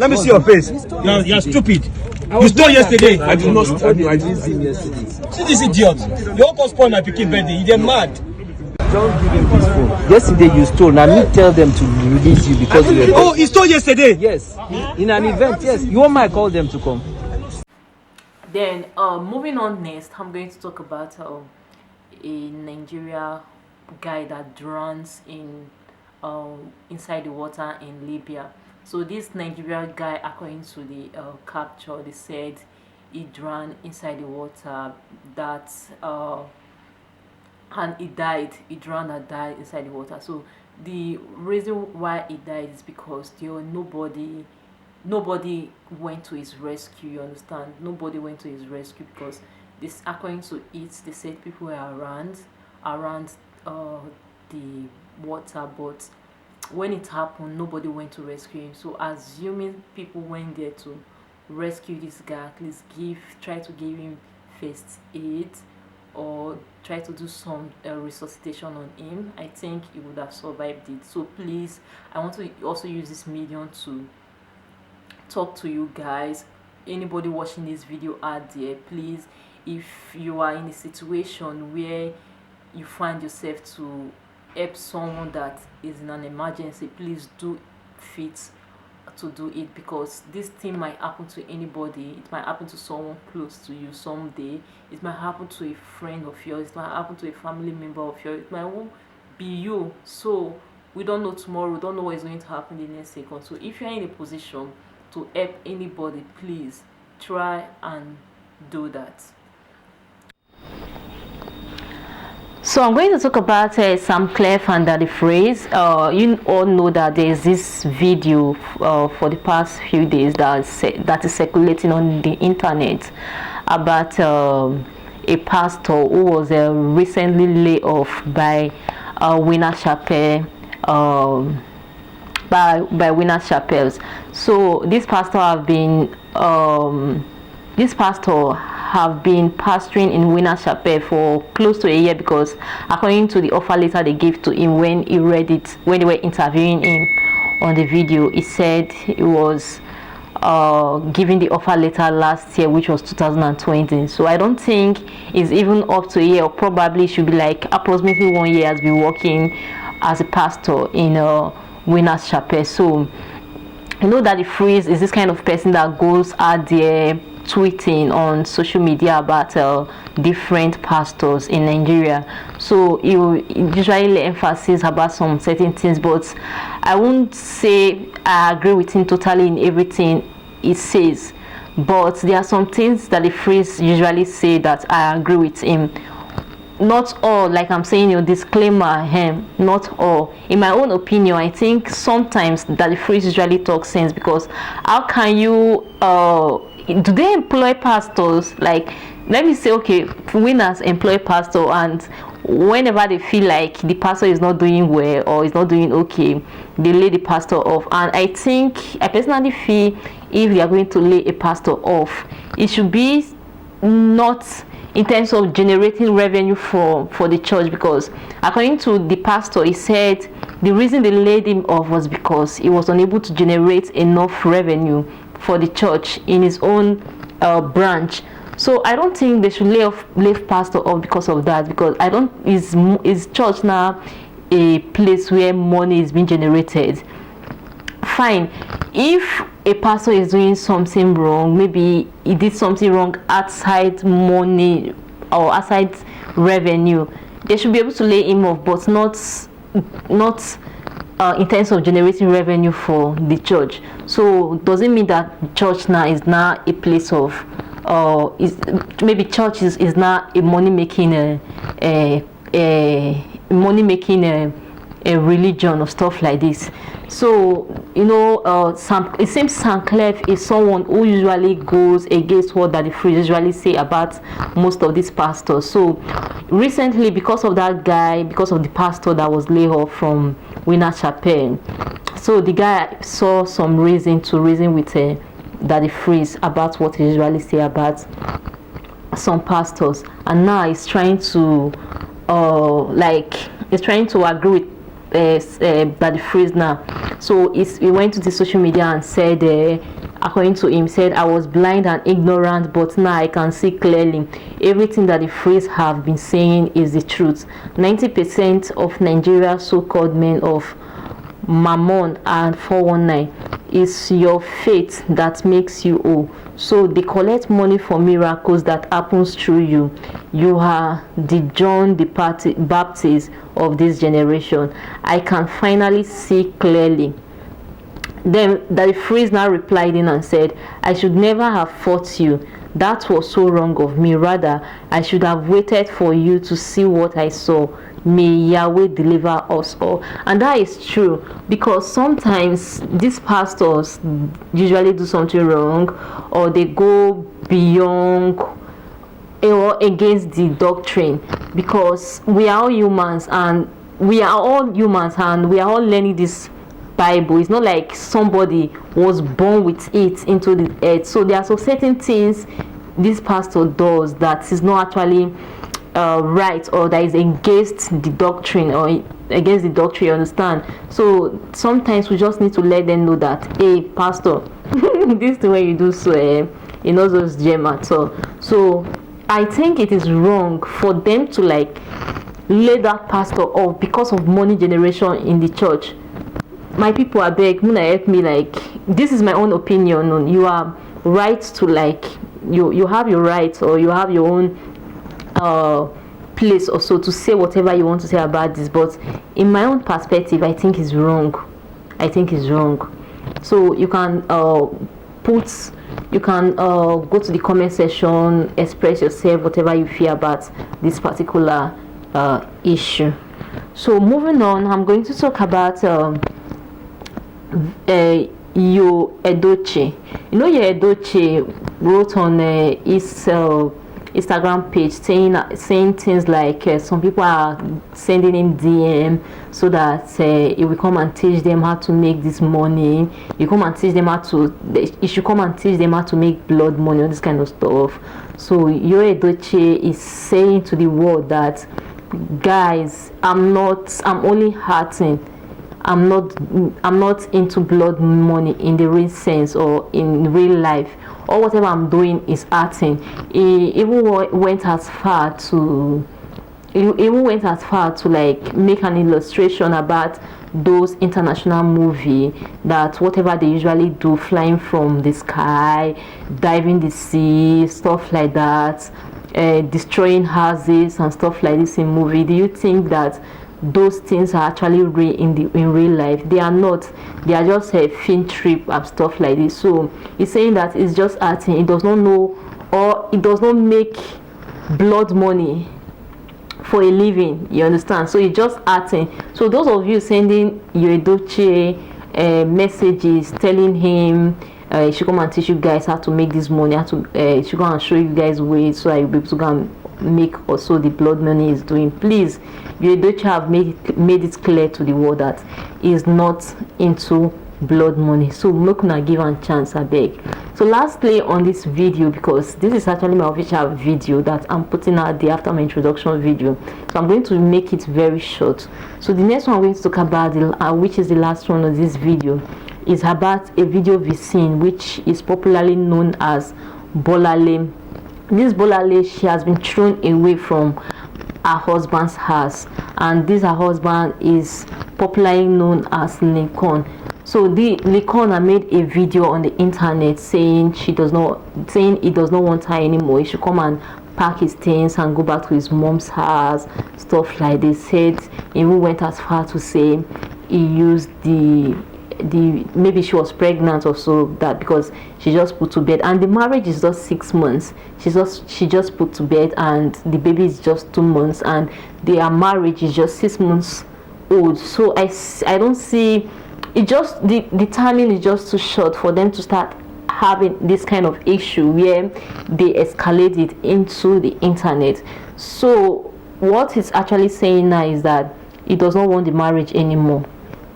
Let me see your face. You're stupid. You stole yesterday. I did not steal. I didn't steal yesterday. See this idiot. You almost spoil my pikin birthday. You're mad. Don't give him this phone. Yesterday you stole. Now me tell them to release you because you were... Oh, he stole yesterday? Yes. In an event, yes. You want me to call them to come? Then moving on next, I'm going to talk about a Nigeria guy that drowns in inside the water in Libya. So this Nigeria guy, according to the capture, they said he drowned inside the water, that and he died. He drowned and died inside the water. So the reason why he died is because there were nobody went to his rescue. You understand? Nobody went to his rescue because this, according to it, they said people were around the water, but when it happened, nobody went to rescue him. So assuming people went there to rescue this guy, at least try to give him first aid or try to do some resuscitation on him, I think he would have survived it. So please, I want to also use this medium to talk to you guys, anybody watching this video out there. Please, if you are in a situation where you find yourself to help someone that is in an emergency, please do fit to do it, because this thing might happen to anybody. It might happen to someone close to you someday. It might happen to a friend of yours. It might happen to a family member of yours. It might won't be you. So we don't know tomorrow. We don't know what is going to happen the next second. So if you're in a position to help anybody, please try and do that. So I'm going to talk about Sam Clef under the phrase. You all know that there is this video for the past few days that is circulating on the internet about a pastor who was recently laid off by Winner Chapel, by Winner Chapels. So this pastor have been pastoring in Winner Chapel for close to a year, because according to the offer letter they gave to him when he read it, when they were interviewing him on the video, he said he was given the offer letter last year, which was 2020. So I don't think it's even up to a year, or probably should be like approximately 1 year has been working as a pastor in Winner Chapel. So you know that the freeze is this kind of person that goes out there tweeting on social media about different pastors in Nigeria. So he will usually lay emphasis about some certain things, but I won't say I agree with him totally in everything he says, but there are some things that the phrase usually say that I agree with him. Not all, like I'm saying, your disclaimer, not all. In my own opinion, I think sometimes that the phrase usually talks sense, because how can you do they employ pastors? Like, let me say, okay, Winners employ pastor, and whenever they feel like the pastor is not doing well or is not doing okay, they lay the pastor off. And I personally feel if they are going to lay a pastor off, it should be not in terms of generating revenue for the church, because according to the pastor, he said the reason they laid him off was because he was unable to generate enough revenue for the church in his own branch. So I don't think they should lay pastor off because of that, because I don't is church now a place where money is being generated. Fine, if a pastor is doing something wrong, maybe he did something wrong outside money or outside revenue, they should be able to lay him off, but not in terms of generating revenue for the church. So does it mean that church now is now a place of maybe church is now a money making a religion or stuff like this? So you know, it seems Sam Clef is someone who usually goes against what that the phrase usually say about most of these pastors. So recently, because of that guy, because of the pastor that was laid off from Winner Chapel, so the guy saw some reason to reason with that the phrase about what he usually say about some pastors, and now he's trying to he's trying to agree with that the phrase now. So he went to the social media and said, according to him, said, I was blind and ignorant, but now I can see clearly. Everything that the phrase have been saying is the truth. 90% of Nigeria's so-called men of Mammon and 419 is your faith that makes you whole. So they collect money for miracles that happens through you. You are the John the Baptist of this generation. I can finally see clearly. Then the priest now replied in and said, I should never have fought you. That was so wrong of me. Rather, I should have waited for you to see what I saw. May Yahweh deliver us all. And that is true, because sometimes these pastors usually do something wrong, or they go beyond or against the doctrine, because we are all humans and we are all learning this Bible. It's not like somebody was born with it into the earth. So there are some certain things this pastor does that is not actually right, or that is against the doctrine, or against the doctrine, you understand? So sometimes we just need to let them know that, hey pastor, this is the way you do, so you know those gem at all. So I think it is wrong for them to like lay that pastor off because of money generation in the church. My people, I beg, Muna, help me. Like, this is my own opinion. You are right to like, you have your rights, or you have your own place also to say whatever you want to say about this. But in my own perspective, I think it's wrong. So you can go to the comment section, express yourself, whatever you feel about this particular issue. So moving on, I'm going to talk about Yo Edochie. You know, Yo Edochie wrote on his Instagram page saying things like some people are sending him DM so that he will come and teach them how to make this money. He should come and teach them how to make blood money, all this kind of stuff. So Yo Edochie is saying to the world that, guys, I'm only hurting. I'm not into blood money in the real sense, or in real life, or whatever I'm doing is hurting. He even went as far to like make an illustration about those international movie, that whatever they usually do, flying from the sky, diving the sea, stuff like that, destroying houses and stuff like this in movie. Do you think that those things are actually real in real life? They are not. They are just a film trip and stuff like this. So he's saying that it's just acting. It does not know, or it does not make blood money for a living, you understand? So it's just acting. So those of you sending Yo Edochie messages telling him he should come and teach you guys how to make this money, he should go and show you guys ways so that you'll be able to go and make also the blood money is doing, please, Yo Edochie have made it clear to the world that he is not into blood money. So make una give a chance, I beg. So lastly on this video, because this is actually my official video that I'm putting out there after my introduction video, so I'm going to make it very short. So the next one I'm going to talk about, which is the last one of this video, is about a video we've seen, which is popularly known as Bolale. This Bolale, she has been thrown away from her husband's house, and this her husband is popularly known as Lincoln. So the Lincoln made a video on the internet saying he does not want her anymore. He should come and pack his things and go back to his mom's house, stuff like this. Said he even went as far to say he used maybe she was pregnant or so, that because she just put to bed, and the marriage is just 6 months. She just put to bed, and the baby is just 2 months, and their marriage is just 6 months old. So I don't see it, just the timing is just too short for them to start having this kind of issue where they escalate it into the internet. So what he's actually saying now is that he does not want the marriage anymore,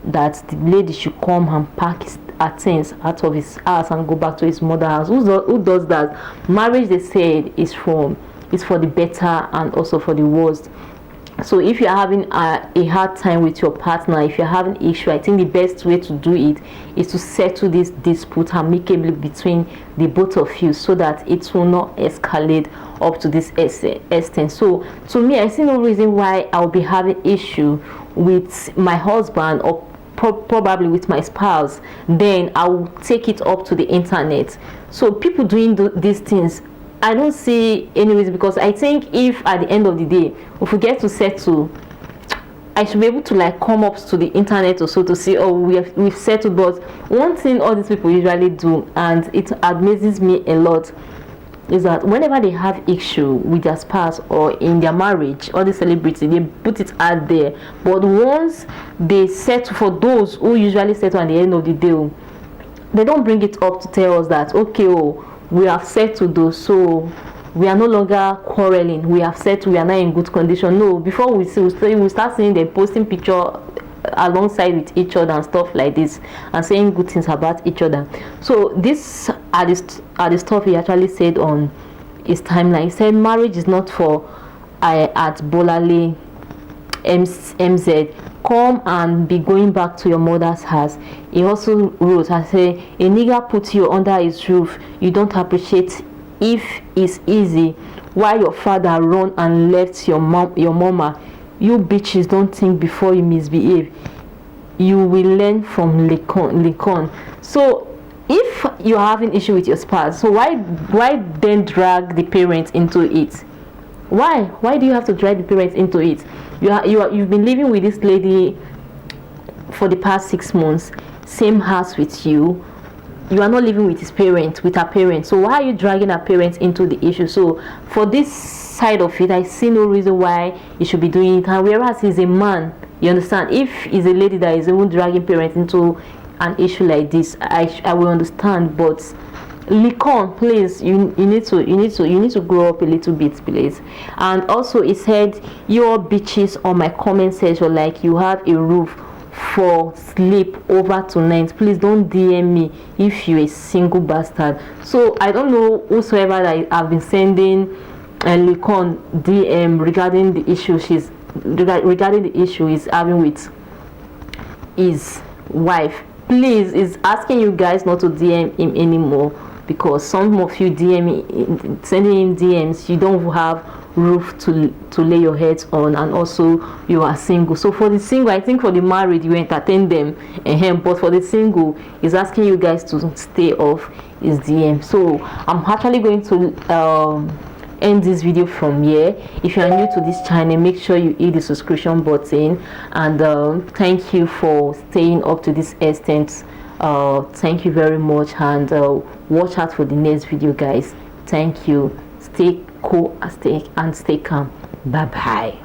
that the lady should come and pack her things out of his house and go back to his mother's house. Who does that? Marriage, they said, is for the better and also for the worst. So if you're having a hard time with your partner, if you're having issue, I think the best way to do it is to settle this dispute amicably between the both of you, so that it will not escalate up to this extent. So to me, I see no reason why I'll be having issue with my husband, or probably with my spouse. Then I'll take it up to the internet. So people doing these things, I don't see any reason, because I think if at the end of the day, if we get to settle, I should be able to like come up to the internet or so to see, oh, we've settled. But one thing all these people usually do, and it amazes me a lot, is that whenever they have issue with their spouse or in their marriage, all the celebrity, they put it out there. But once they settle, for those who usually settle at the end of the day, they don't bring it up to tell us that, okay, oh, we have settled though, so we are no longer quarreling, we have settled, we are not in good condition. No, before we start seeing them posting picture alongside with each other and stuff like this, and saying good things about each other. So this are the stuff he actually said on his timeline. He said marriage is not for at Bolale MZ, come and be going back to your mother's house. He also wrote, I say, a nigga put you under his roof, you don't appreciate if it's easy, while your father run and left your mama. You bitches don't think before you misbehave. You will learn from Lincoln. So if you're having issue with your spouse, so why then drag the parents into it? Why do you have to drag the parents into it? You've been living with this lady for the past 6 months, same house with you. You are not living with her parents. So why are you dragging her parents into the issue? So for this side of it, I see no reason why you should be doing it. And whereas he's a man, you understand, if he's a lady that is even dragging parents into an issue like this, I will understand. But Likon, please, you need to grow up a little bit, please. And also he said, your bitches on my comment section like you have a roof for sleep over tonight. Please don't DM me if you're a single bastard. So I don't know whosoever that I've been sending Likon DM regarding the issue he's having with his wife. Please, is asking you guys not to DM him anymore, because some of you sending him DMs, you don't have roof to lay your heads on, and also you are single. So for the single, I think for the married you entertain them, but for the single, he's asking you guys to stay off his DM. So I'm actually going to end this video from here. If you are new to this channel, make sure you hit the subscription button, and thank you for staying up to this extent. Thank you very much, and watch out for the next video, guys. Thank you. Stay cool and stay calm. Bye bye.